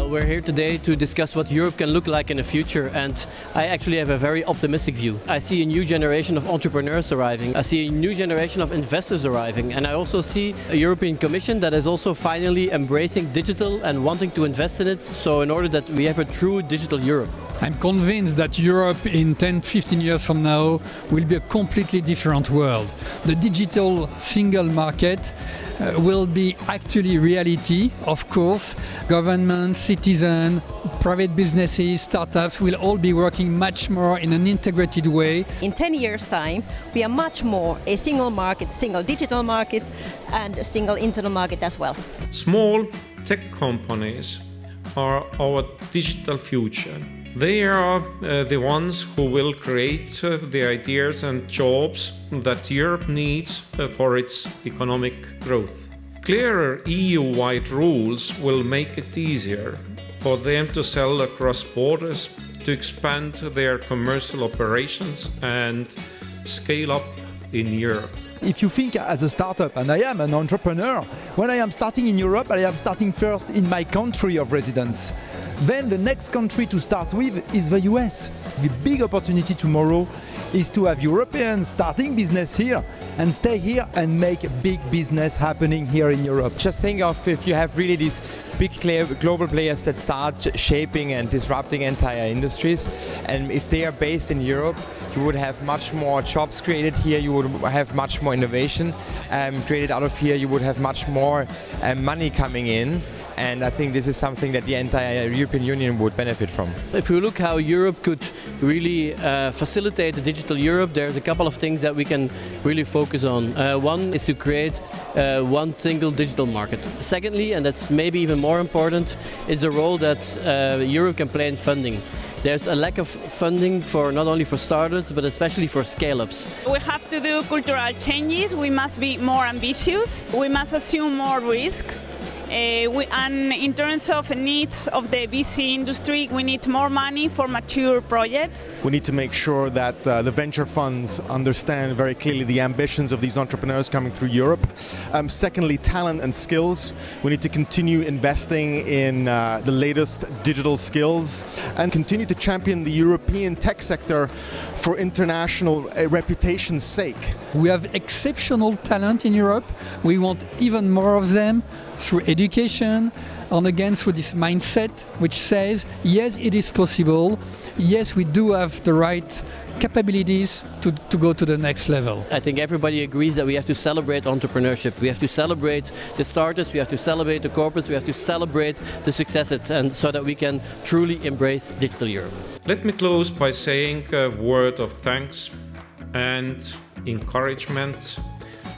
Well, we're here today to discuss what Europe can look like in the future, and I actually have a very optimistic view. I see a new generation of entrepreneurs arriving. I see a new generation of investors arriving, and I also see a European Commission that is also finally embracing digital and wanting to invest in it, so in order that we have a true digital Europe. I'm convinced that Europe in 10-15 years from now will be a completely different world. The digital single market will be actually reality, of course. Government, citizen, private businesses, startups will all be working much more in an integrated way. In 10 years' time, we are much more a single market, single digital market, and a single internal market as well. Small tech companies are our digital future. They are the ones who will create the ideas and jobs that Europe needs for its economic growth. Clearer EU-wide rules will make it easier for them to sell across borders, to expand their commercial operations and scale up in Europe. If you think as a startup, and I am an entrepreneur, when I am starting in Europe, I am starting first in my country of residence. Then the next country to start with is the US. The big opportunity tomorrow is to have Europeans starting business here and stay here and make big business happening here in Europe. Just think of if you have really these big global players that start shaping and disrupting entire industries, and if they are based in Europe, you would have much more jobs created here, you would have much more innovation created out of here, you would have much more money coming in. And I think this is something that the entire European Union would benefit from. If we look how Europe could really facilitate the digital Europe, there's a couple of things that we can really focus on. One is to create one single digital market. Secondly, and that's maybe even more important, is the role that Europe can play in funding. There's a lack of funding for not only for startups, but especially for scale-ups. We have to do cultural changes. We must be more ambitious. We must assume more risks. And in terms of needs of the VC industry, we need more money for mature projects. We need to make sure that the venture funds understand very clearly the ambitions of these entrepreneurs coming through Europe. Secondly, talent and skills. We need to continue investing in the latest digital skills and continue to champion the European tech sector for international reputation's sake. We have exceptional talent in Europe. We want even more of them through education, and again through this mindset which says, yes, it is possible, yes, we do have the right capabilities to go to the next level. I think everybody agrees that we have to celebrate entrepreneurship. We have to celebrate the startups, we have to celebrate the corporates, we have to celebrate the successes, and so that we can truly embrace digital Europe. Let me close by saying a word of thanks and encouragement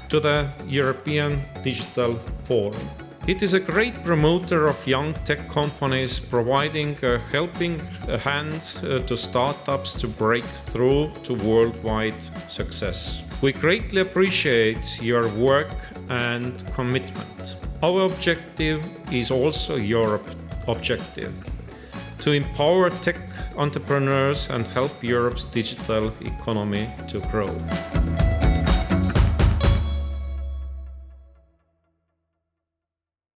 to the European Digital Forum. It is a great promoter of young tech companies, providing a helping hand to startups to break through to worldwide success. We greatly appreciate your work and commitment. Our objective is also your objective: to empower tech entrepreneurs and help Europe's digital economy to grow.